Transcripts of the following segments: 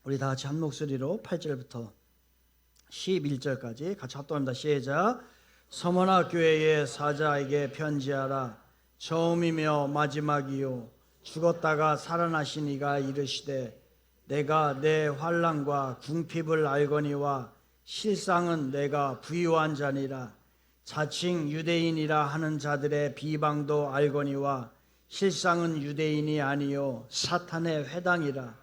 우리 다 같이 한 목소리로 8절부터 11절까지 같이 합독합니다. 시작. 서머나 교회의 사자에게 편지하라. 처음이며 마지막이요 죽었다가 살아나신 이가 이르시되 내가 내 환난과 궁핍을 알거니와 실상은 내가 부유한 자니라. 자칭 유대인이라 하는 자들의 비방도 알거니와 실상은 유대인이 아니요 사탄의 회당이라.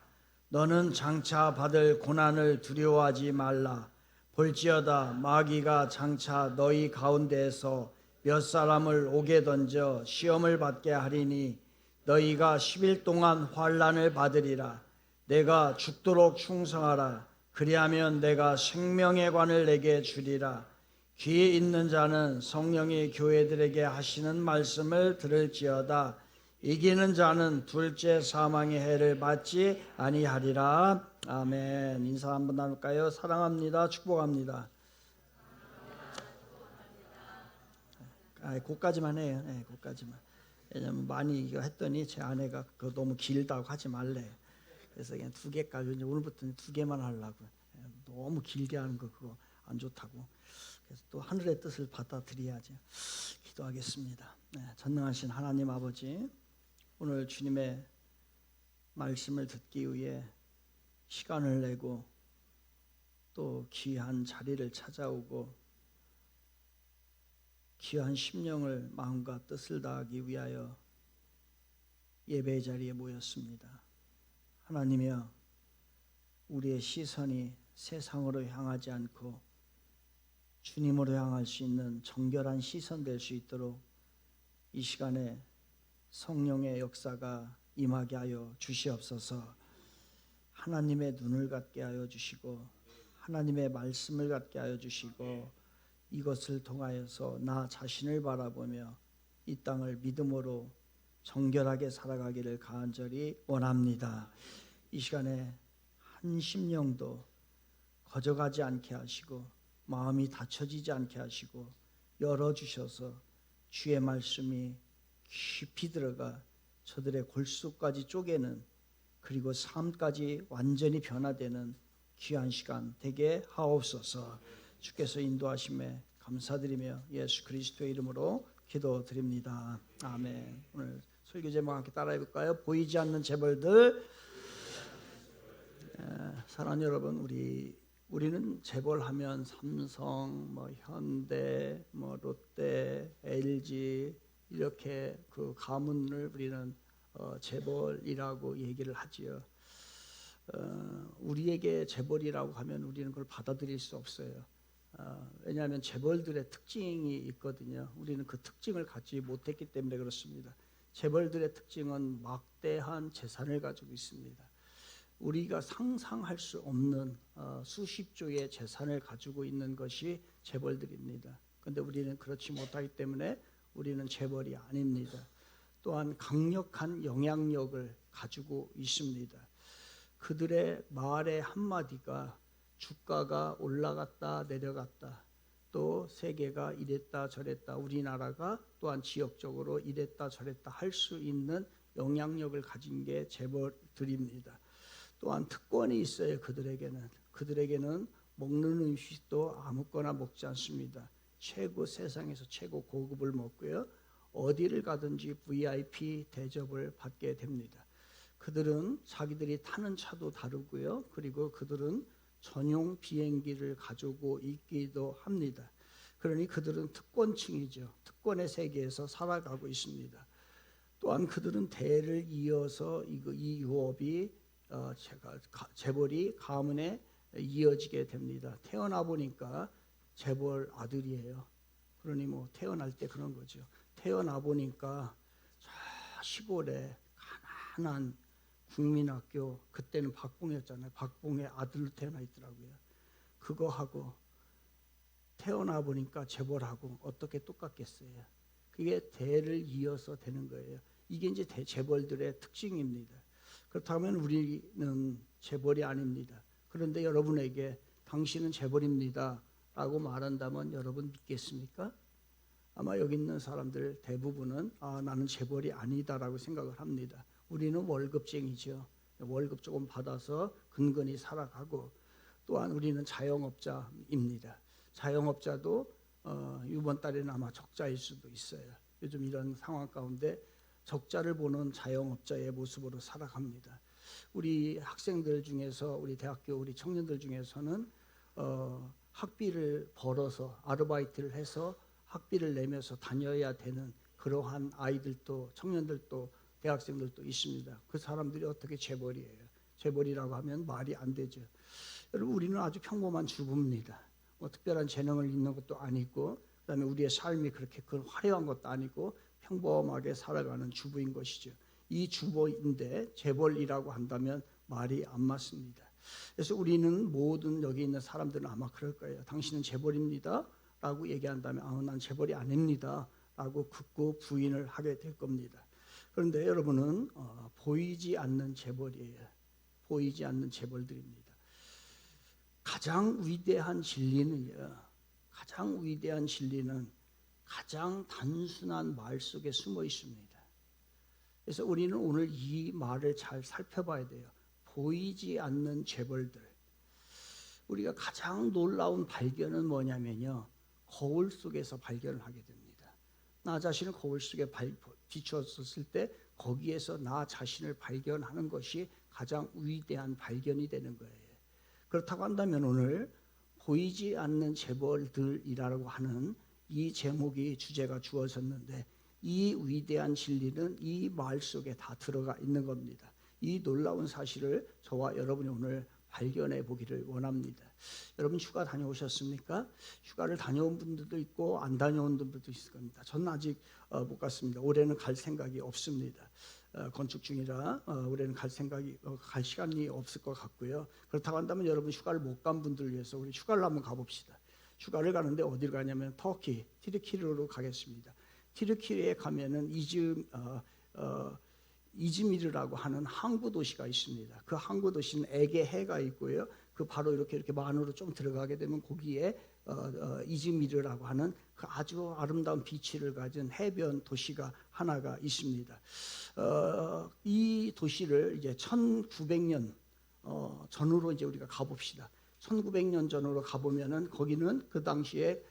너는 장차 받을 고난을 두려워하지 말라. 볼지어다 마귀가 장차 너희 가운데에서 몇 사람을 옥에 던져 시험을 받게 하리니 너희가 10일 동안 환난을 받으리라. 내가 죽도록 충성하라. 그리하면 내가 생명의 관을 내게 주리라. 귀에 있는 자는 성령이 교회들에게 하시는 말씀을 들을지어다. 이기는 자는 둘째 사망의 해를 받지 아니하리라. 아멘. 인사 한번 나눌까요? 사랑합니다. 축복합니다. 그까지만 해요. 네, 그까지만. 왜냐면 많이 이거 했더니 제 아내가 그거 너무 길다고 하지 말래. 그래서 그냥 2개까지 이제 오늘부터는 2개만 하려고. 너무 길게 하는 거 그거 안 좋다고. 그래서 또 하늘의 뜻을 받아들여야지. 기도하겠습니다. 네, 전능하신 하나님 아버지, 오늘 주님의 말씀을 듣기 위해 시간을 내고 또 귀한 자리를 찾아오고 귀한 심령을 마음과 뜻을 다하기 위하여 예배 자리에 모였습니다. 하나님이여, 우리의 시선이 세상으로 향하지 않고 주님으로 향할 수 있는 정결한 시선 될 수 있도록 이 시간에 성령의 역사가 임하게 하여 주시옵소서. 하나님의 눈을 갖게 하여 주시고 하나님의 말씀을 갖게 하여 주시고 이것을 통하여서 나 자신을 바라보며 이 땅을 믿음으로 정결하게 살아가기를 간절히 원합니다. 이 시간에 한 심령도 거저가지 않게 하시고 마음이 닫혀지지 않게 하시고 열어주셔서 주의 말씀이 깊이 들어가 저들의 골수까지 쪼개는, 그리고 삶까지 완전히 변화되는 귀한 시간 되게 하옵소서. 주께서 인도하심에 감사드리며 예수 그리스도의 이름으로 기도드립니다. 아멘. 오늘 설교 제목 함께 따라해 볼까요? 보이지 않는 재벌들. 사랑하는 여러분, 우리는 재벌하면 삼성, 현대, 롯데, LG 이렇게 그 가문을 우리는 재벌이라고 얘기를 하지요. 우리에게 재벌이라고 하면 우리는 그걸 받아들일 수 없어요. 왜냐하면 재벌들의 특징이 있거든요. 우리는 그 특징을 갖지 못했기 때문에 그렇습니다. 재벌들의 특징은 막대한 재산을 가지고 있습니다. 우리가 상상할 수 없는 수십조의 재산을 가지고 있는 것이 재벌들입니다. 그런데 우리는 그렇지 못하기 때문에 우리는 재벌이 아닙니다. 또한 강력한 영향력을 가지고 있습니다. 그들의 말의 한마디가 주가가 올라갔다 내려갔다, 또 세계가 이랬다 저랬다, 우리나라가 또한 지역적으로 이랬다 저랬다 할 수 있는 영향력을 가진 게 재벌들입니다. 또한 특권이 있어요. 그들에게는 먹는 음식도 아무거나 먹지 않습니다. 세상에서 최고 고급을 먹고요, 어디를 가든지 VIP 대접을 받게 됩니다. 그들은 자기들이 타는 차도 다르고요, 그리고 그들은 전용 비행기를 가지고 있기도 합니다. 그러니 그들은 특권층이죠. 특권의 세계에서 살아가고 있습니다. 또한 그들은 대를 이어서 이 유업이 재벌이 가문에 이어지게 됩니다. 태어나 보니까 재벌 아들이에요. 그러니 태어날 때 그런 거죠. 태어나 보니까 저 시골에 가난한 국민학교, 그때는 박봉이었잖아요. 박봉의 아들로 태어나 있더라고요. 그거 하고 태어나 보니까 재벌하고 어떻게 똑같겠어요. 그게 대를 이어서 되는 거예요. 이게 이제 재벌들의 특징입니다. 그렇다면 우리는 재벌이 아닙니다. 그런데 여러분에게 당신은 재벌입니다 라고 말한다면 여러분 믿겠습니까? 아마 여기 있는 사람들 대부분은 나는 재벌이 아니다라고 생각을 합니다. 우리는 월급쟁이죠. 월급 조금 받아서 근근히 살아가고, 또한 우리는 자영업자입니다. 자영업자도 이번 달에는 아마 적자일 수도 있어요. 요즘 이런 상황 가운데 적자를 보는 자영업자의 모습으로 살아갑니다. 우리 학생들 중에서, 우리 대학교 우리 청년들 중에서는 학비를 벌어서 아르바이트를 해서 학비를 내면서 다녀야 되는 그러한 아이들도, 청년들도, 대학생들도 있습니다. 그 사람들이 어떻게 재벌이에요? 재벌이라고 하면 말이 안 되죠. 여러분, 우리는 아주 평범한 주부입니다. 뭐 특별한 재능을 있는 것도 아니고, 그다음에 우리의 삶이 그렇게 화려한 것도 아니고 평범하게 살아가는 주부인 것이죠. 이 주부인데 재벌이라고 한다면 말이 안 맞습니다. 그래서 우리는 모든 여기 있는 사람들은 아마 그럴 거예요. 당신은 재벌입니다 라고 얘기한다면 난 재벌이 아닙니다 라고 극구 부인을 하게 될 겁니다. 그런데 여러분은 보이지 않는 재벌이에요. 보이지 않는 재벌들입니다. 가장 위대한 진리는요, 가장 위대한 진리는 가장 단순한 말 속에 숨어 있습니다. 그래서 우리는 오늘 이 말을 잘 살펴봐야 돼요. 보이지 않는 재벌들. 우리가 가장 놀라운 발견은 뭐냐면요, 거울 속에서 발견을 하게 됩니다. 나 자신을 거울 속에 비추었을 때 거기에서 나 자신을 발견하는 것이 가장 위대한 발견이 되는 거예요. 그렇다고 한다면 오늘 보이지 않는 재벌들이라고 하는 이 제목이 주제가 주어졌는데, 이 위대한 진리는 이 말 속에 다 들어가 있는 겁니다. 이 놀라운 사실을 저와 여러분이 오늘 발견해 보기를 원합니다. 여러분 휴가 다녀오셨습니까? 휴가를 다녀온 분들도 있고 안 다녀온 분들도 있을 겁니다. 저는 아직 못 갔습니다. 올해는 갈 생각이 없습니다. 건축 중이라 올해는 갈 시간이 없을 것 같고요. 그렇다고 한다면 여러분 휴가를 못 간 분들을 위해서 우리 휴가를 한번 가봅시다. 휴가를 가는데 어디를 가냐면 터키, 티르키르로 가겠습니다. 티르키르에 가면은 이즈미르라고 하는 항구 도시가 있습니다. 그 항구 도시는 에게해가 있고요. 그 바로 이렇게 만으로 좀 들어가게 되면 거기에 이즈미르라고 하는 그 아주 아름다운 비치를 가진 해변 도시가 하나가 있습니다. 이 도시를 이제 1900년 전으로 이제 우리가 가봅시다. 1900년 전으로 가보면은 거기는 그 당시에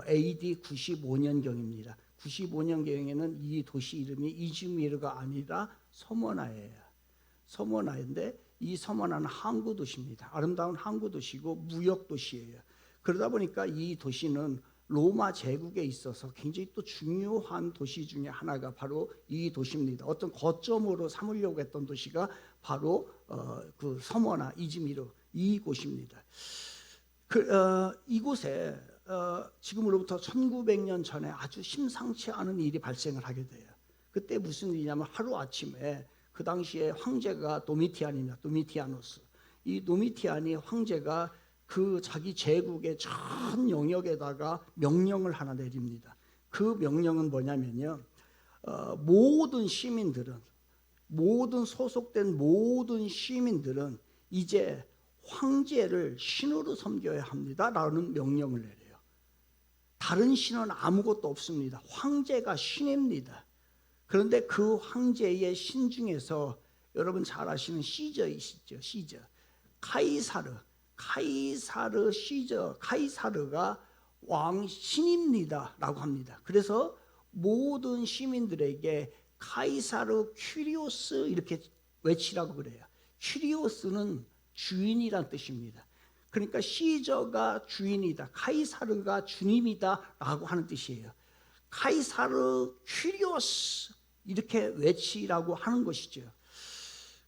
AD 95년경입니다. 95년경에는 이 도시 이름이 이즈미르가 아니라 서머나예요. 서머나인데 이 서머나는 항구 도시입니다. 아름다운 항구 도시고 무역 도시예요. 그러다 보니까 이 도시는 로마 제국에 있어서 굉장히 또 중요한 도시 중에 하나가 바로 이 도시입니다. 어떤 거점으로 삼으려고 했던 도시가 바로 그 서머나 이즈미르 이곳입니다. 이곳에 지금으로부터 1900년 전에 아주 심상치 않은 일이 발생을 하게 돼요. 그때 무슨 일이냐면 하루아침에 그 당시에 황제가 도미티안입니다. 도미티아누스. 이 도미티안이 황제가 그 자기 제국의 전 영역에다가 명령을 하나 내립니다. 그 명령은 뭐냐면요, 모든 시민들은, 모든 소속된 모든 시민들은 이제 황제를 신으로 섬겨야 합니다 라는 명령을 내려요. 다른 신은 아무것도 없습니다. 황제가 신입니다. 그런데 그 황제의 신 중에서 여러분 잘 아시는 시저이시죠. 시저. 카이사르 시저, 카이사르가 왕신입니다 라고 합니다. 그래서 모든 시민들에게 카이사르 큐리오스 이렇게 외치라고 그래요. 큐리오스는 주인이란 뜻입니다. 그러니까 시저가 주인이다, 카이사르가 주님이다 라고 하는 뜻이에요. 카이사르 큐리오스 이렇게 외치라고 하는 것이죠.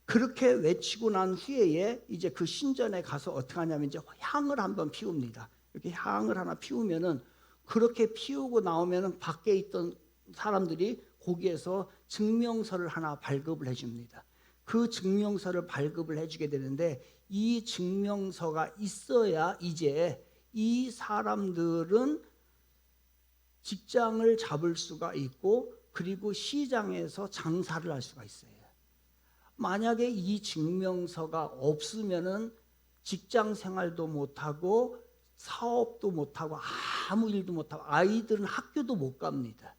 그렇게 외치고 난 후에 이제 그 신전에 가서 어떻게 하냐면 이제 향을 한번 피웁니다. 이렇게 향을 하나 피우면은, 그렇게 피우고 나오면은 밖에 있던 사람들이 거기에서 증명서를 하나 발급을 해줍니다. 그 증명서를 발급을 해주게 되는데, 이 증명서가 있어야 이제 이 사람들은 직장을 잡을 수가 있고, 그리고 시장에서 장사를 할 수가 있어요. 만약에 이 증명서가 없으면은 직장 생활도 못하고 사업도 못하고 아무 일도 못하고 아이들은 학교도 못 갑니다.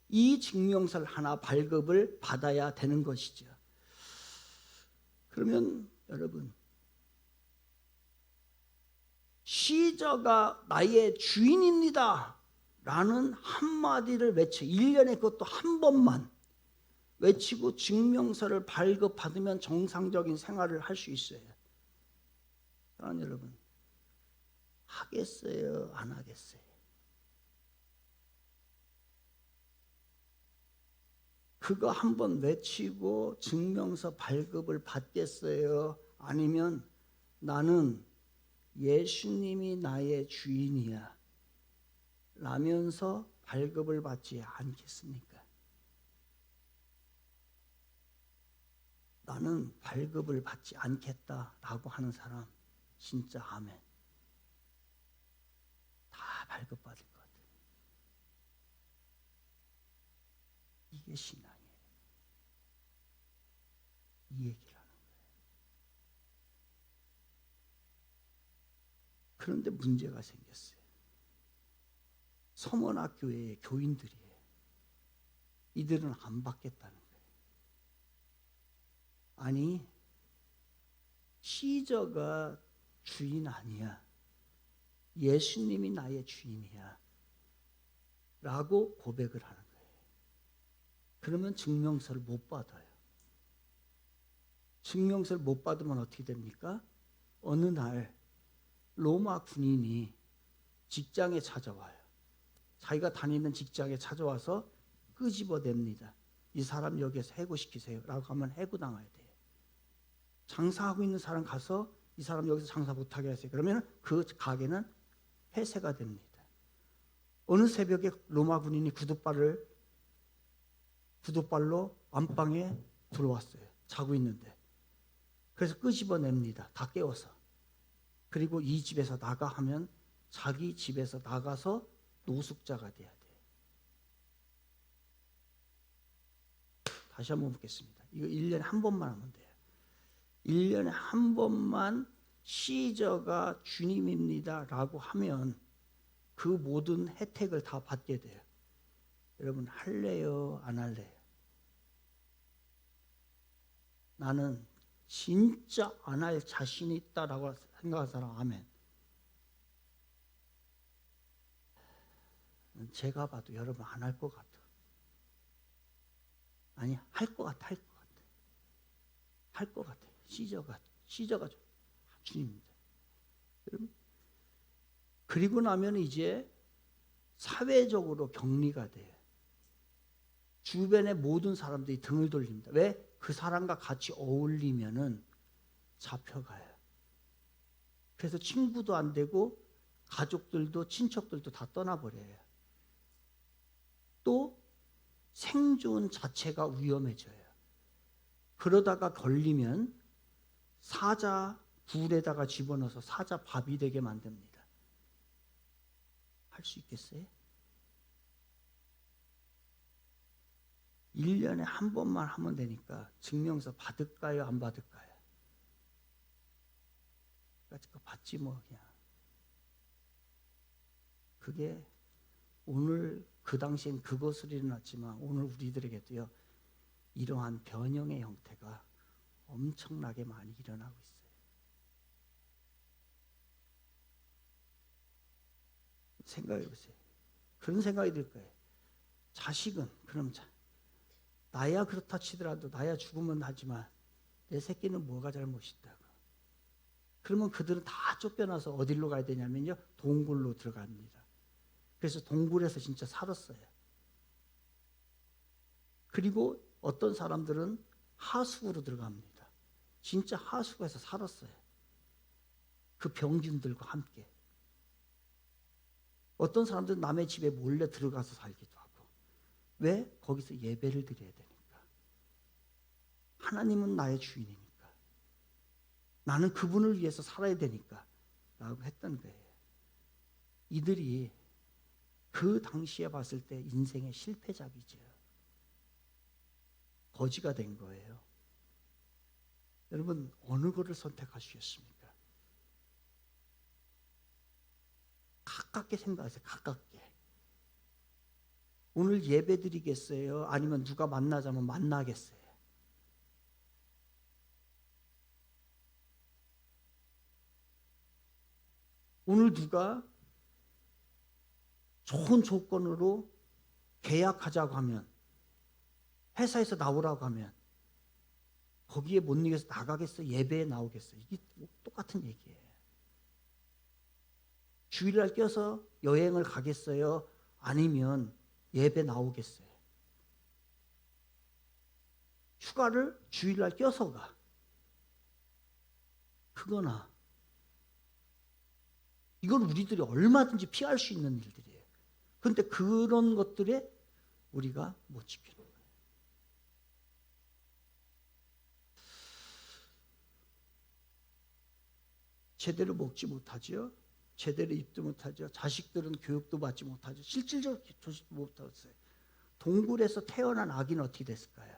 이 증명서를 하나 발급을 받아야 되는 것이죠. 그러면 여러분, 시저가 나의 주인입니다 라는 한마디를 외쳐 1년에 그것도 한 번만 외치고 증명서를 발급받으면 정상적인 생활을 할 수 있어요. 사랑하는 여러분, 하겠어요? 안 하겠어요? 그거 한번 외치고 증명서 발급을 받겠어요? 아니면 나는 예수님이 나의 주인이야 라면서 발급을 받지 않겠습니까? 나는 발급을 받지 않겠다라고 하는 사람 진짜 아멘. 다 발급받을 것 같아요. 이게 신앙이에요. 이 얘기라는 거예요. 그런데 문제가 생겼어요. 서문학교의 교인들이에요. 이들은 안 받겠다는 거예요. 아니, 시저가 주인 아니야. 예수님이 나의 주인이야 라고 고백을 하는 거예요. 그러면 증명서를 못 받아요. 증명서를 못 받으면 어떻게 됩니까? 어느 날 로마 군인이 직장에 찾아와요. 자기가 다니는 직장에 찾아와서 끄집어냅니다. 이 사람 여기에서 해고시키세요 라고 하면 해고당해야 돼요. 장사하고 있는 사람 가서 이 사람 여기서 장사 못하게 하세요. 그러면 그 가게는 폐쇄가 됩니다. 어느 새벽에 로마 군인이 구둣발로 안방에 들어왔어요. 자고 있는데. 그래서 끄집어냅니다. 다 깨워서. 그리고 이 집에서 나가 하면 자기 집에서 나가서 노숙자가 돼야 돼요. 다시 한번 묻겠습니다. 이거 1년에 한 번만 하면 돼요. 1년에 한 번만 시저가 주님입니다 라고 하면 그 모든 혜택을 다 받게 돼요. 여러분, 할래요? 안 할래요? 나는 진짜 안 할 자신이 있다라고 생각하는 사람 아멘. 제가 봐도 여러분 안 할 것 같아. 아니, 할 것 같아. 할 것 같아. 시저가 주님입니다. 여러분, 그리고 나면 이제 사회적으로 격리가 돼요. 주변의 모든 사람들이 등을 돌립니다. 왜? 그 사람과 같이 어울리면은 잡혀가요. 그래서 친구도 안 되고 가족들도 친척들도 다 떠나버려요. 또 생존 자체가 위험해져요. 그러다가 걸리면 사자 굴에다가 집어넣어서 사자 밥이 되게 만듭니다. 할 수 있겠어요? 1년에 한 번만 하면 되니까 증명서 받을까요? 안 받을까요? 그거 받지 뭐 그냥. 그게 오늘 그 당시엔 그것으로 일어났지만 오늘 우리들에게도요. 이러한 변형의 형태가 엄청나게 많이 일어나고 있어요. 생각해 보세요. 그런 생각이 들 거예요. 자식은 그럼 나야 그렇다 치더라도 나야 죽으면 하지만 내 새끼는 뭐가 잘못이다고. 그러면 그들은 다 쫓겨나서 어디로 가야 되냐면요. 동굴로 들어갑니다. 그래서 동굴에서 진짜 살았어요. 그리고 어떤 사람들은 하수구로 들어갑니다. 진짜 하수구에서 살았어요. 그 병균들과 함께. 어떤 사람들은 남의 집에 몰래 들어가서 살기도 하고. 왜? 거기서 예배를 드려야 되니까. 하나님은 나의 주인이니까. 나는 그분을 위해서 살아야 되니까 라고 했던 거예요. 이들이 그 당시에 봤을 때 인생의 실패작이죠. 거지가 된 거예요. 여러분, 어느 거를 선택하시겠습니까? 가깝게 생각하세요. 가깝게. 오늘 예배 드리겠어요? 아니면 누가 만나자면 만나겠어요? 오늘 누가 좋은 조건으로 계약하자고 하면, 회사에서 나오라고 하면 거기에 못 이겨서 나가겠어? 예배에 나오겠어? 이게 똑같은 얘기예요. 주일날 껴서 여행을 가겠어요? 아니면 예배 나오겠어요? 휴가를 주일날 껴서 가. 그거나. 이건 우리들이 얼마든지 피할 수 있는 일들이에요. 그런데 그런 것들에 우리가 못 지키는 거예요. 제대로 먹지 못하죠. 제대로 입도 못하죠. 자식들은 교육도 받지 못하죠. 실질적으로 조식도 못하겠어요. 동굴에서 태어난 아기는 어떻게 됐을까요?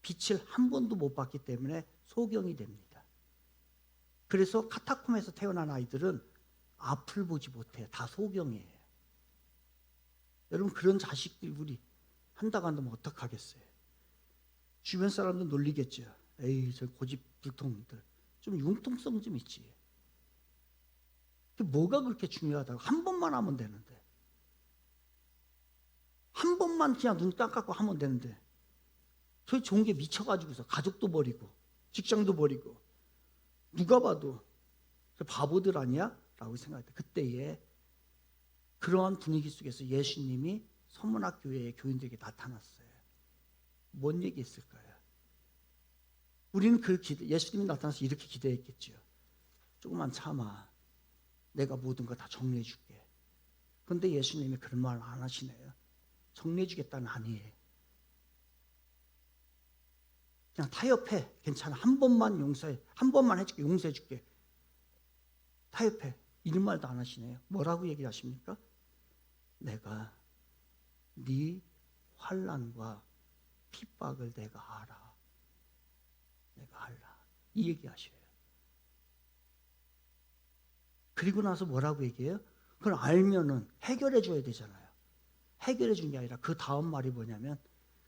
빛을 한 번도 못 봤기 때문에 소경이 됩니다. 그래서 카타콤에서 태어난 아이들은 앞을 보지 못해요. 다 소경이에요. 여러분, 그런 자식들이 우리 한다고 한다면 어떡하겠어요? 주변 사람도 놀리겠죠. 에이, 저 고집불통들. 좀 융통성 좀 있지. 뭐가 그렇게 중요하다고? 한 번만 하면 되는데. 한 번만 그냥 눈 깜깜고 하면 되는데. 저희 좋은 게 미쳐가지고서 가족도 버리고 직장도 버리고 누가 봐도 바보들 아니야? 라고 생각했다. 그때에 그러한 분위기 속에서 예수님이 서문학교의 교인들에게 나타났어요. 뭔 얘기 했을까요? 우리는 예수님이 나타나서 이렇게 기대했겠죠. 조금만 참아. 내가 모든 거 다 정리해 줄게. 그런데 예수님이 그런 말을 안 하시네요. 정리해 주겠다는 아니에요. 그냥 타협해. 괜찮아. 한 번만 용서해. 한 번만 해줄게. 용서해 줄게. 타협해. 이런 말도 안 하시네요. 뭐라고 얘기하십니까? 내가 네 환난과 핍박을 내가 알아. 내가 알아. 이 얘기하셔요. 그리고 나서 뭐라고 얘기해요? 그걸 알면은 해결해 줘야 되잖아요. 해결해 준 게 아니라 그 다음 말이 뭐냐면,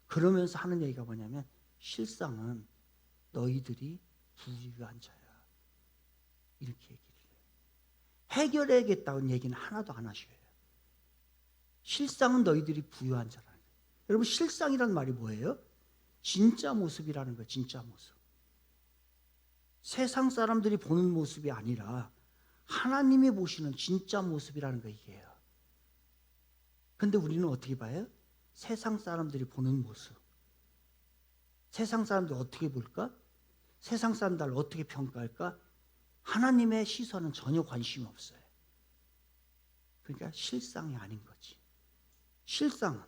그러면서 하는 얘기가 뭐냐면, 실상은 너희들이 부유한 자야. 이렇게 얘기를 해요. 해결해야겠다는 얘기는 하나도 안 하셔요. 실상은 너희들이 부유한 자라는 거예요. 여러분, 실상이란 말이 뭐예요? 진짜 모습이라는 거예요. 진짜 모습. 세상 사람들이 보는 모습이 아니라 하나님이 보시는 진짜 모습이라는 거 이게요. 근데 우리는 어떻게 봐요? 세상 사람들이 보는 모습. 세상 사람들 어떻게 볼까? 세상 사람들 어떻게 평가할까? 하나님의 시선은 전혀 관심이 없어요. 그러니까 실상이 아닌 거지. 실상은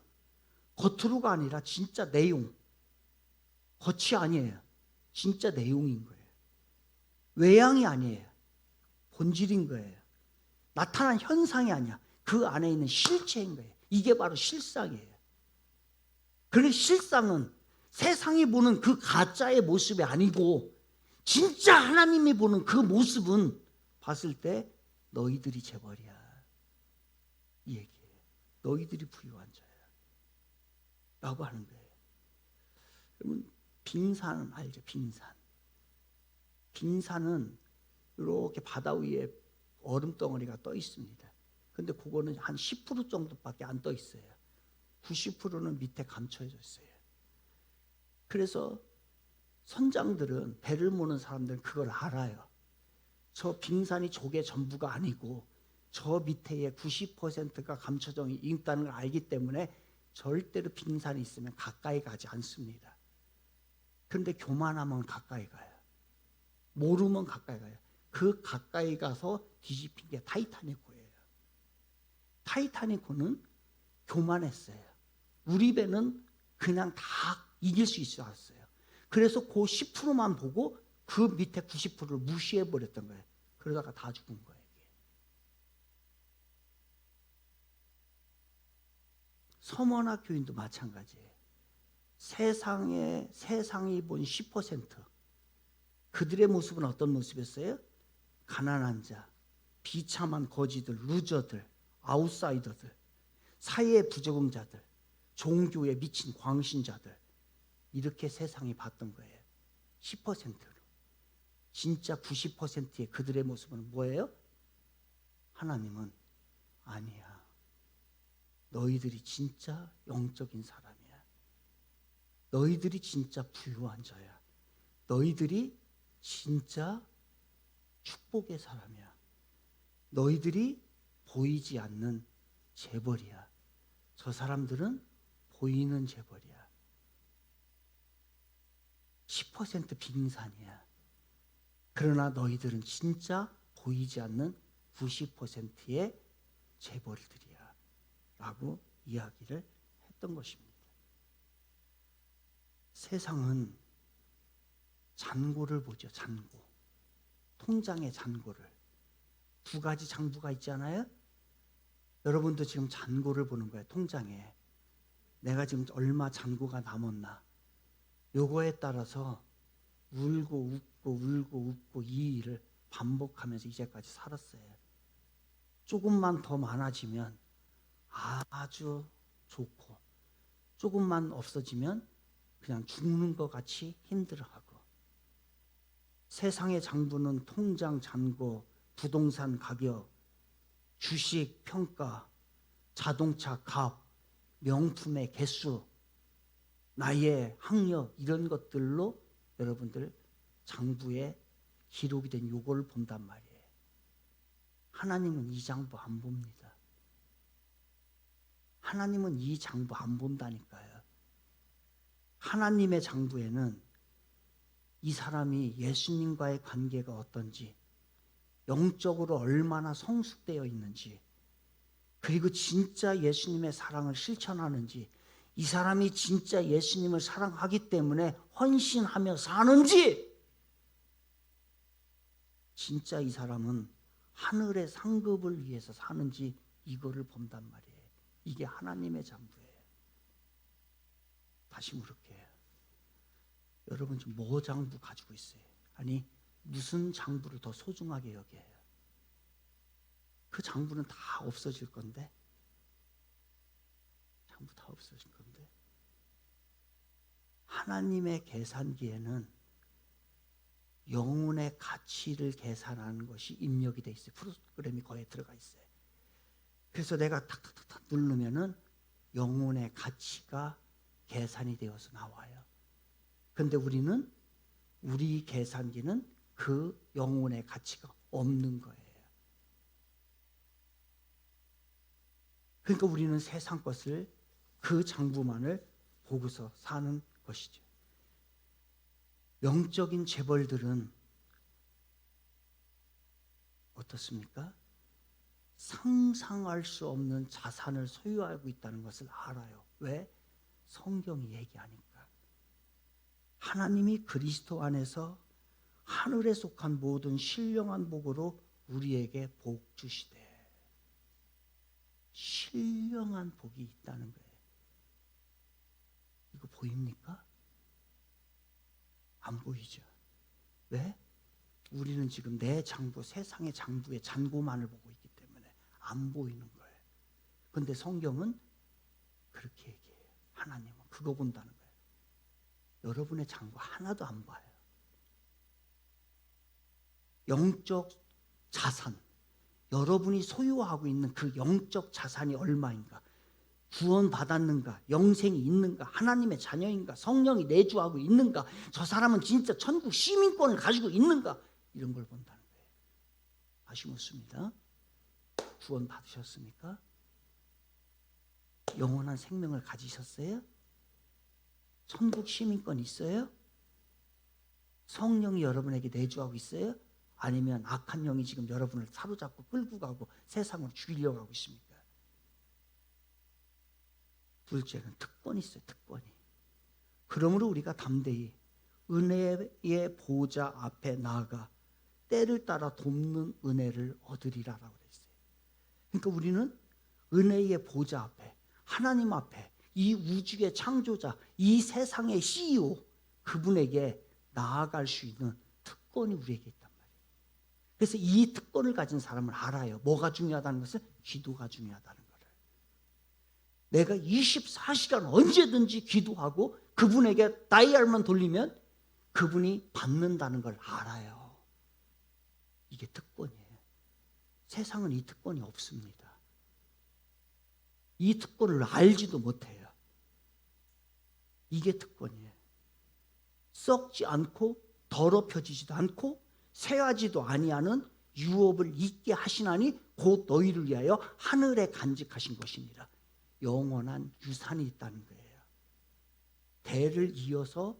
겉으로가 아니라 진짜 내용. 겉이 아니에요. 진짜 내용인 거예요. 외양이 아니에요. 본질인 거예요. 나타난 현상이 아니야. 그 안에 있는 실체인 거예요. 이게 바로 실상이에요. 그런데 실상은 세상이 보는 그 가짜의 모습이 아니고 진짜 하나님이 보는 그 모습은 봤을 때 너희들이 재벌이야. 이 얘기예요. 너희들이 부유한 자야. 라고 하는 거예요. 여러분, 빙산은 알죠? 빙산. 빙산은 이렇게 바다 위에 얼음 덩어리가 떠 있습니다. 근데 그거는 한 10% 정도밖에 안 떠 있어요. 90%는 밑에 감춰져 있어요. 그래서 선장들은, 배를 모는 사람들은 그걸 알아요. 저 빙산이 저게 전부가 아니고 저 밑에 90%가 감춰져 있다는 걸 알기 때문에 절대로 빙산이 있으면 가까이 가지 않습니다. 그런데 교만하면 가까이 가요. 모르면 가까이 가요. 그 가까이 가서 뒤집힌 게 타이타닉호예요. 타이타닉호는 교만했어요. 우리 배는 그냥 다 이길 수 있었어요. 그래서 그 10%만 보고 그 밑에 90%를 무시해버렸던 거예요. 그러다가 다 죽은 거예요. 서머나 교인도 마찬가지예요. 세상이 본 10%. 그들의 모습은 어떤 모습이었어요? 가난한 자, 비참한 거지들, 루저들, 아웃사이더들, 사회의 부적응자들, 종교에 미친 광신자들, 이렇게 세상이 봤던 거예요. 10%로. 진짜 90%의 그들의 모습은 뭐예요? 하나님은 아니야. 너희들이 진짜 영적인 사람이야. 너희들이 진짜 부유한 자야. 너희들이 진짜 축복의 사람이야. 너희들이 보이지 않는 재벌이야. 저 사람들은 보이는 재벌이야. 10% 빙산이야. 그러나 너희들은 진짜 보이지 않는 90%의 재벌들이야. 라고 이야기를 했던 것입니다. 세상은 잔고를 보죠. 잔고. 통장의 잔고를. 두 가지 장부가 있잖아요. 여러분도 지금 잔고를 보는 거예요. 통장에. 내가 지금 얼마 잔고가 남았나. 요거에 따라서 울고 웃고 이 일을 반복하면서 이제까지 살았어요. 조금만 더 많아지면 아주 좋고, 조금만 없어지면 그냥 죽는 것 같이 힘들어하고. 세상의 장부는 통장 잔고, 부동산 가격, 주식 평가, 자동차 값, 명품의 개수, 나의 학력, 이런 것들로 여러분들 장부에 기록이 된 요거를 본단 말이에요. 하나님은 이 장부 안 봅니다. 하나님은 이 장부 안 본다니까요. 하나님의 장부에는 이 사람이 예수님과의 관계가 어떤지, 영적으로 얼마나 성숙되어 있는지, 그리고 진짜 예수님의 사랑을 실천하는지, 이 사람이 진짜 예수님을 사랑하기 때문에 헌신하며 사는지, 진짜 이 사람은 하늘의 상급을 위해서 사는지, 이거를 본단 말이에요. 이게 하나님의 장부예요. 다시 물을게요. 여러분 지금 뭐 장부 가지고 있어요? 아니, 무슨 장부를 더 소중하게 여겨요? 그 장부는 다 없어질 건데, 장부 다 없어질 건데, 하나님의 계산기에는 영혼의 가치를 계산하는 것이 입력이 돼 있어요. 프로그램이 거기에 들어가 있어요. 그래서 내가 탁탁탁탁 누르면은 영혼의 가치가 계산이 되어서 나와요. 그런데 우리 계산기는 그 영혼의 가치가 없는 거예요. 그러니까 우리는 세상 것을, 그 장부만을 보고서 사는 것이죠. 영적인 재벌들은 어떻습니까? 상상할 수 없는 자산을 소유하고 있다는 것을 알아요. 왜? 성경이 얘기하니까. 하나님이 그리스도 안에서 하늘에 속한 모든 신령한 복으로 우리에게 복 주시되, 신령한 복이 있다는 거예요. 이거 보입니까? 안 보이죠? 왜? 우리는 지금 내 장부, 세상의 장부의 잔고만을 보고 있기 때문에 안 보이는 거예요. 그런데 성경은 그렇게 얘기해요. 하나님은 그거 본다는 거예요. 여러분의 장부 하나도 안 봐요. 영적 자산, 여러분이 소유하고 있는 그 영적 자산이 얼마인가? 구원 받았는가? 영생이 있는가? 하나님의 자녀인가? 성령이 내주하고 있는가? 저 사람은 진짜 천국 시민권을 가지고 있는가? 이런 걸 본다는 거예요. 다시 묻습니다. 구원 받으셨습니까? 영원한 생명을 가지셨어요? 천국 시민권 있어요? 성령이 여러분에게 내주하고 있어요? 아니면 악한 영이 지금 여러분을 사로잡고 끌고 가고 세상으로 죽이려고 하고 있습니까? 둘째는 특권이 있어요. 특권이. 그러므로 우리가 담대히 은혜의 보좌 앞에 나아가 때를 따라 돕는 은혜를 얻으리라라고 그랬어요. 그러니까 우리는 은혜의 보좌 앞에, 하나님 앞에, 이 우주의 창조자, 이 세상의 CEO, 그분에게 나아갈 수 있는 특권이 우리에게 있단 말이에요. 그래서 이 특권을 가진 사람은 알아요. 뭐가 중요하다는 것은? 기도가 중요하다는 거를. 내가 24시간 언제든지 기도하고 그분에게 다이얼만 돌리면 그분이 받는다는 걸 알아요. 이게 특권이에요. 세상은 이 특권이 없습니다. 이 특권을 알지도 못해요. 이게 특권이에요. 썩지 않고 더럽혀지지도 않고 새하지도 아니하는 유업을 있게 하시나니 곧 너희를 위하여 하늘에 간직하신 것이니라. 영원한 유산이 있다는 거예요. 대를 이어서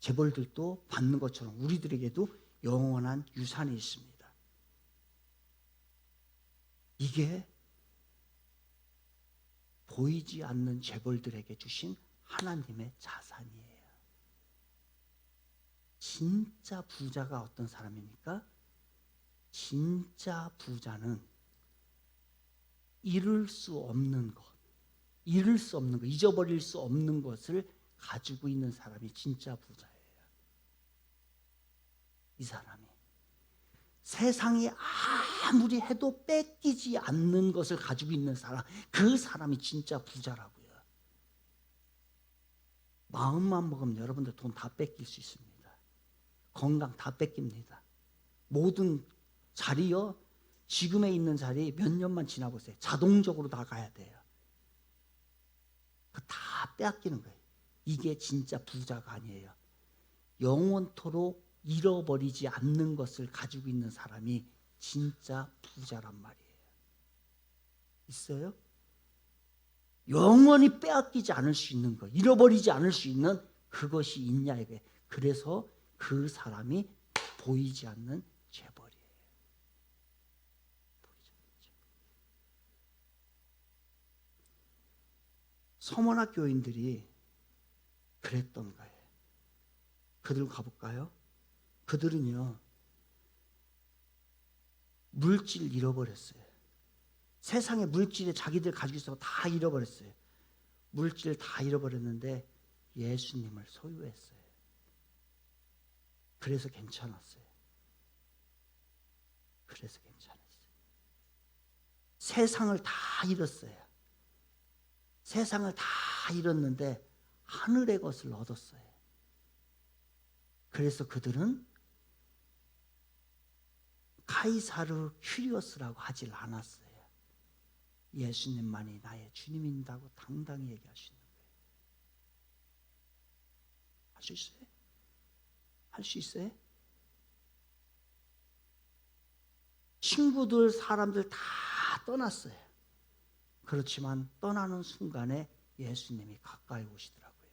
재벌들도 받는 것처럼 우리들에게도 영원한 유산이 있습니다. 이게 보이지 않는 재벌들에게 주신 하나님의 자산이에요. 진짜 부자가 어떤 사람입니까? 진짜 부자는 잃을 수 없는 것, 잊어버릴 수 없는 것을 가지고 있는 사람이 진짜 부자예요. 이 사람이 세상이 아무리 해도 뺏기지 않는 것을 가지고 있는 사람, 그 사람이 진짜 부자라고요. 마음만 먹으면 여러분들 돈 다 뺏길 수 있습니다. 건강 다 뺏깁니다. 모든 자리요, 지금에 있는 자리 몇 년만 지나보세요. 자동적으로 다 가야 돼요. 다 빼앗기는 거예요. 이게 진짜 부자가 아니에요. 영원토록 잃어버리지 않는 것을 가지고 있는 사람이 진짜 부자란 말이에요. 있어요? 영원히 빼앗기지 않을 수 있는 것, 잃어버리지 않을 수 있는 그것이 있냐 이게. 그래서 그 사람이 보이지 않는 재벌이에요. 서머나 교인들이 그랬던 거예요. 그들 가볼까요? 그들은요, 물질 잃어버렸어요. 세상의 물질에 자기들 가지고 있어서 다 잃어버렸어요. 물질 다 잃어버렸는데 예수님을 소유했어요. 그래서 괜찮았어요. 그래서 괜찮았어요. 세상을 다 잃었어요. 세상을 다 잃었는데 하늘의 것을 얻었어요. 그래서 그들은 카이사르 큐리오스라고 하질 않았어요. 예수님만이 나의 주님인다고 당당히 얘기하시는 거예요. 할 수 있어요? 할 수 있어요? 친구들, 사람들 다 떠났어요. 그렇지만 떠나는 순간에 예수님이 가까이 오시더라고요.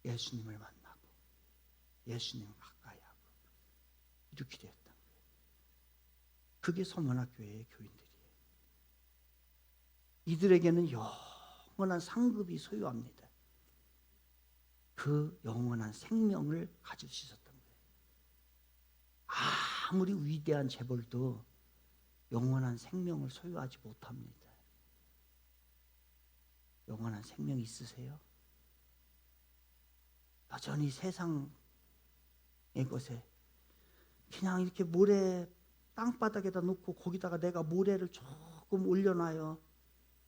예수님을 만나고 예수님을 가까이 하고 이렇게 되었던 거예요. 그게 서머나 교회의 교인들이에요. 이들에게는 영원한 상급이 소유합니다. 그 영원한 생명을 가질 수 있었던 거예요. 아무리 위대한 재벌도 영원한 생명을 소유하지 못합니다. 영원한 생명 있으세요? 여전히 세상의 것에 그냥 이렇게 모래 땅바닥에다 놓고 거기다가 내가 모래를 조금 올려놔요.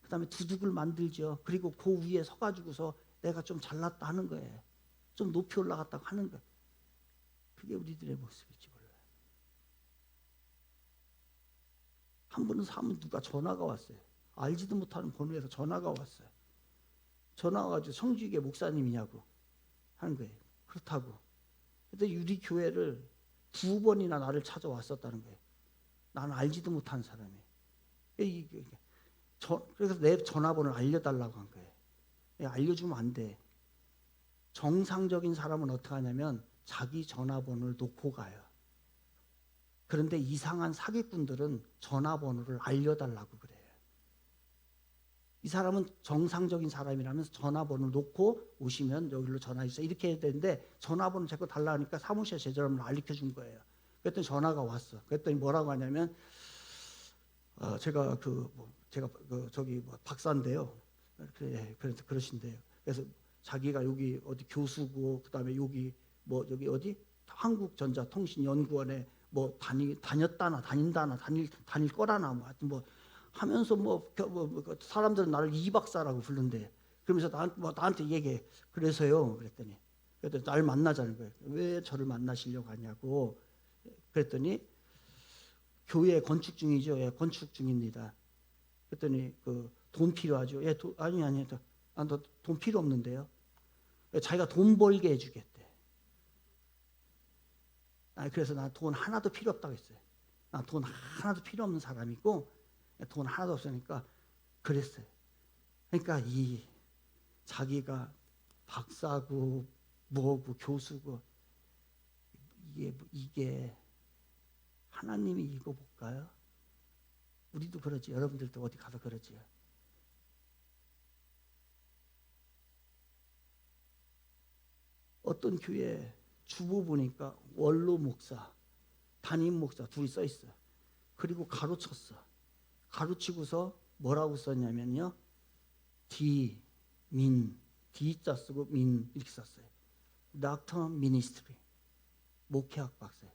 그 다음에 두둑을 만들죠. 그리고 그 위에 서가지고서 내가 좀 잘났다 하는 거예요. 좀 높이 올라갔다고 하는 거예요. 그게 우리들의 모습일지 몰라요. 한 번은 사면 누가 전화가 왔어요. 알지도 못하는 번호에서 전화가 왔어요. 전화가 와가지고 성주교 목사님이냐고 하는 거예요. 그렇다고. 그때 우리 교회를 2번이나 나를 찾아왔었다는 거예요. 나는 알지도 못한 사람이에요. 그래서 내 전화번호를 알려달라고 한 거예요. 알려주면 안 돼. 정상적인 사람은 어떻게 하냐면 자기 전화번호를 놓고 가요. 그런데 이상한 사기꾼들은 전화번호를 알려달라고 그래요. 이 사람은 정상적인 사람이라면서 전화번호를 놓고 오시면 여기로 전화주세요. 이렇게 해야 되는데 전화번호 자꾸 달라 하니까 사무실에 제 전화번호를 알려준 거예요. 그랬더니 전화가 왔어. 그랬더니 뭐라고 하냐면 제가 저기 박사인데요. 그래서 그러신대요. 그래서 자기가 여기 어디 교수고 그다음에 여기 여기 어디 한국전자통신연구원에 다녔다나 다닌다나 다닐 거라나 하여튼 하면서 사람들은 나를 이 박사라고 부른대. 그러면서 나한테 얘기해. 그래서요. 그랬더니 날 만나자는 거예요. 왜 저를 만나시려고 하냐고. 그랬더니 교회 건축 중이죠. 예, 건축 중입니다. 그랬더니 돈 필요하죠. 예, 아니 너 돈 필요 없는데요. 자기가 돈 벌게 해주겠대. 그래서 나 돈 하나도 필요 없다고 했어요. 나 돈 하나도 필요 없는 사람이고 돈 하나도 없으니까 그랬어요. 그러니까 자기가 박사고 뭐고 교수고 이게 하나님이 읽어볼까요? 우리도 그러지. 여러분들도 어디 가서 그러지요. 어떤 교회 주보 보니까 원로 목사, 담임 목사 둘이 써 있어. 그리고 가로쳤어. 가로치고서 뭐라고 썼냐면요. D자 쓰고 민 이렇게 썼어요. Doctor Ministry, 목회학 박사.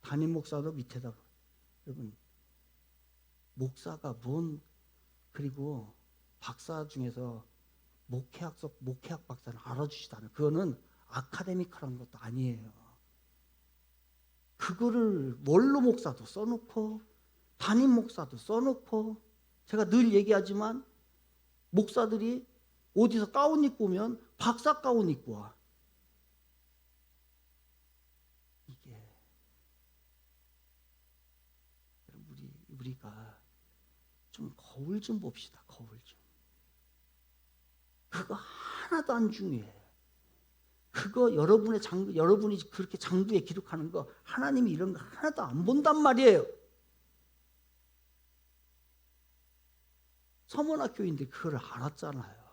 담임 목사도 밑에다가. 여러분, 목사가 그리고 박사 중에서 목회학 박사는 알아주지도 않아요. 그거는 아카데미컬한 것도 아니에요. 그거를 원로 목사도 써놓고 담임 목사도 써놓고, 제가 늘 얘기하지만 목사들이 어디서 가운 입고 오면 박사 가운 입고 와. 이게 우리가 좀 거울 좀 봅시다. 거울 좀. 그거 하나도 안 중요해. 그거 여러분이 그렇게 장부에 기록하는 거 하나님이 이런 거 하나도 안 본단 말이에요. 서문학교인데 그걸 알았잖아요.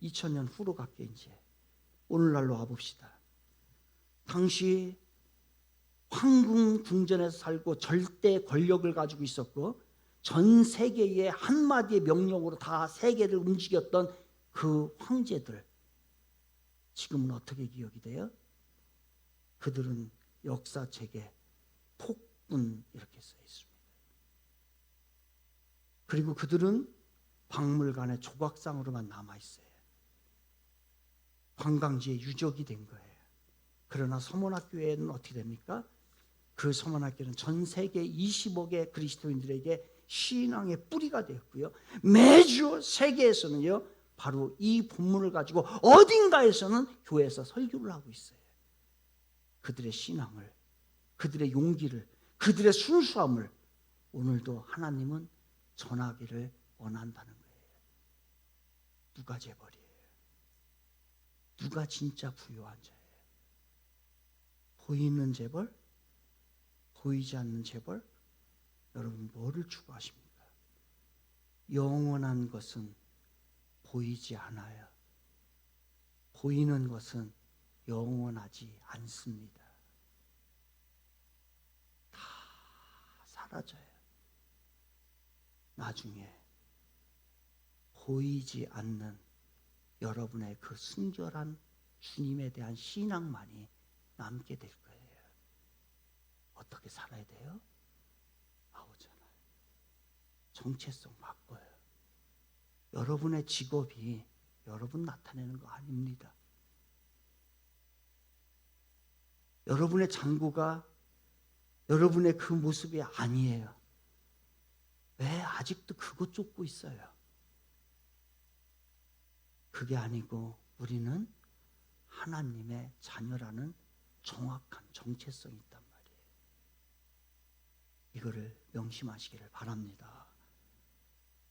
2000년 후로 갈게. 이제 오늘날로 와봅시다. 당시 황궁 궁전에서 살고 절대 권력을 가지고 있었고 전 세계의 한마디의 명령으로 다 세계를 움직였던 그 황제들, 지금은 어떻게 기억이 돼요? 그들은 역사책에 폭군 이렇게 써 있습니다. 그리고 그들은 박물관의 조각상으로만 남아있어요. 관광지의 유적이 된 거예요. 그러나 서문학교에는 어떻게 됩니까? 그 서문학교는 전 세계 20억의 그리스도인들에게 신앙의 뿌리가 되었고요. 매주 세계에서는요, 바로 이 본문을 가지고 어딘가에서는 교회에서 설교를 하고 있어요. 그들의 신앙을, 그들의 용기를, 그들의 순수함을 오늘도 하나님은 전하기를 원한다는 거예요. 누가 재벌이에요? 누가 진짜 부유한 자예요? 보이는 재벌? 보이지 않는 재벌? 여러분 뭐를 추구하십니까? 영원한 것은 보이지 않아요. 보이는 것은 영원하지 않습니다. 다 사라져요. 나중에 보이지 않는 여러분의 그 순결한 주님에 대한 신앙만이 남게 될 거예요. 어떻게 살아야 돼요? 나오잖아요. 정체성 바꿔요. 여러분의 직업이 여러분 나타내는 거 아닙니다. 여러분의 장구가 여러분의 그 모습이 아니에요. 왜 아직도 그거 쫓고 있어요? 그게 아니고 우리는 하나님의 자녀라는 정확한 정체성이 있단 말이에요. 이거를 명심하시기를 바랍니다.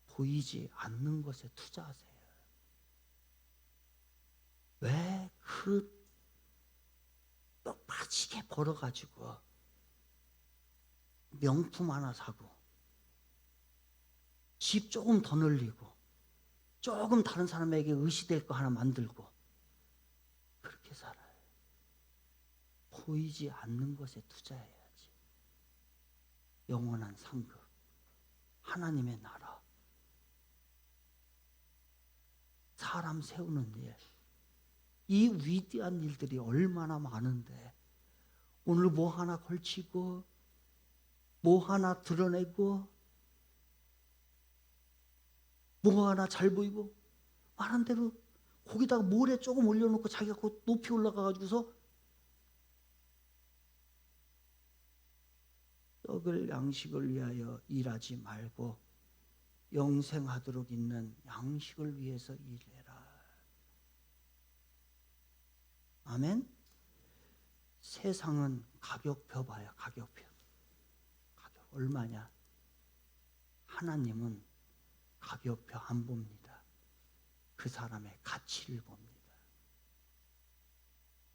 보이지 않는 것에 투자하세요. 왜 또 빠지게 벌어가지고 명품 하나 사고 집 조금 더 늘리고 조금 다른 사람에게 의시될 거 하나 만들고 그렇게 살아요. 보이지 않는 것에 투자해야지. 영원한 상급, 하나님의 나라, 사람 세우는 일, 이 위대한 일들이 얼마나 많은데 오늘 뭐 하나 걸치고 뭐 하나 드러내고 뭐 하나 잘 보이고 말한 대로 거기다가 모래 조금 올려놓고 자기가 곧 높이 올라가가지고서 떡을 양식을 위하여 일하지 말고 영생하도록 있는 양식을 위해서 일해라. 아멘. 세상은 가격표 봐요. 가격표. 가격 얼마냐? 하나님은 가격표 안 봅니다. 그 사람의 가치를 봅니다.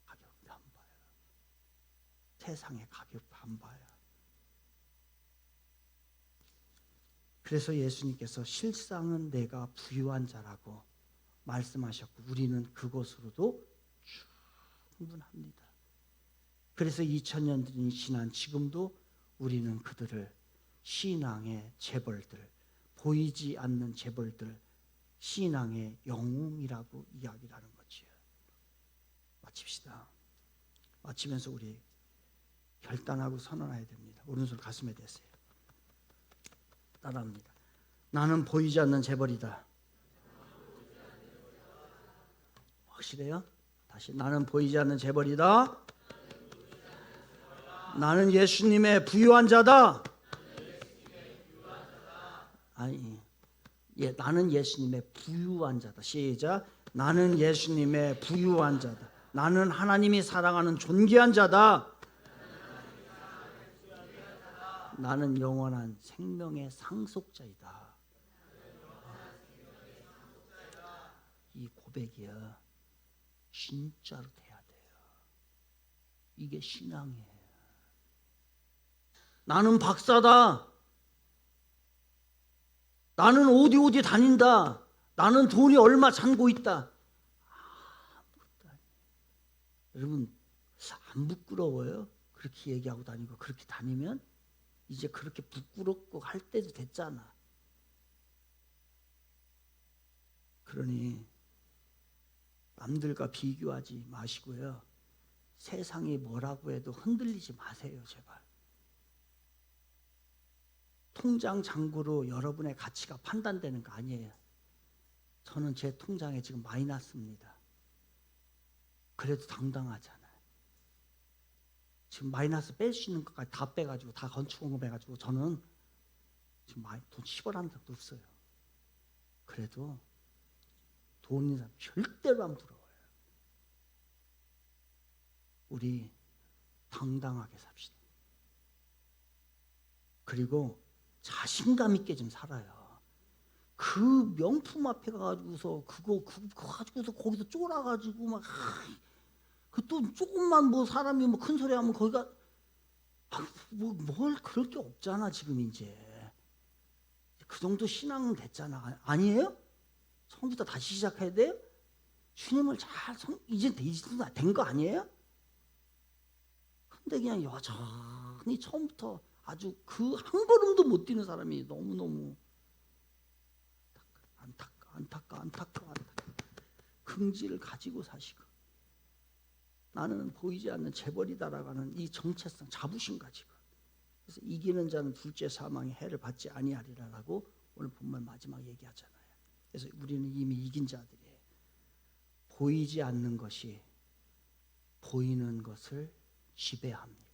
가격표 안 봐요. 세상의 가격표 안 봐요. 그래서 예수님께서 실상은 내가 부유한 자라고 말씀하셨고 우리는 그것으로도 충분합니다. 그래서 2000년이 지난 지금도 우리는 그들을 신앙의 재벌들, 보이지 않는 재벌들, 신앙의 영웅이라고 이야기를 하는 거지요. 마칩시다. 마치면서 우리 결단하고 선언해야 됩니다. 오른손 가슴에 대세요. 따라합니다. 나는 보이지 않는 재벌이다. 확실해요? 다시 나는 보이지 않는 재벌이다. 나는 예수님의 부유한 자다. 아니, 나는 예수님의 부유한 자다. 시작. 나는 예수님의 부유한 자다. 나는 하나님이 사랑하는 존귀한 자다. 나는 영원한 생명의 상속자이다. 이 고백이야. 진짜로 돼야 돼요. 이게 신앙이에요. 나는 박사다. 나는 어디 다닌다. 나는 돈이 얼마 잔고 있다. 아무것도 아니에요. 여러분 안 부끄러워요? 그렇게 얘기하고 다니고 그렇게 다니면 이제 그렇게 부끄럽고 할 때도 됐잖아. 그러니 남들과 비교하지 마시고요. 세상이 뭐라고 해도 흔들리지 마세요. 제발. 통장 잔고로 여러분의 가치가 판단되는 거 아니에요. 저는 제 통장에 지금 마이너스입니다. 그래도 당당하잖아요. 지금 마이너스 뺄 수 있는 것까지 다 빼가지고 다 건축원금 해가지고 저는 지금 돈 10원 한 적도 없어요. 그래도 돈 있는 사람 절대로 안 부러워요. 우리 당당하게 삽시다. 그리고 자신감 있게 좀 살아요. 그 명품 앞에 가가지고서 그거 가지고서 거기서 쫄아가지고 막 그 또 조금만 뭐 사람이 뭐 큰 소리 하면 거기가 뭘 그럴 게 없잖아. 지금 이제 그 정도 신앙은 됐잖아. 아니에요? 처음부터 다시 시작해야 돼요? 주님을 잘 이제 된 거 아니에요? 근데 그냥 여전히 처음부터 아주 그 한 걸음도 못 뛰는 사람이 너무너무 안타까 긍지를 가지고 사시고 나는 보이지 않는 재벌이다라고 하는 이 정체성 자부심 가지고 그래서 이기는 자는 둘째 사망의 해를 받지 아니하리라라고 오늘 본문 마지막 얘기하잖아요. 그래서 우리는 이미 이긴 자들이에요. 보이지 않는 것이 보이는 것을 지배합니다.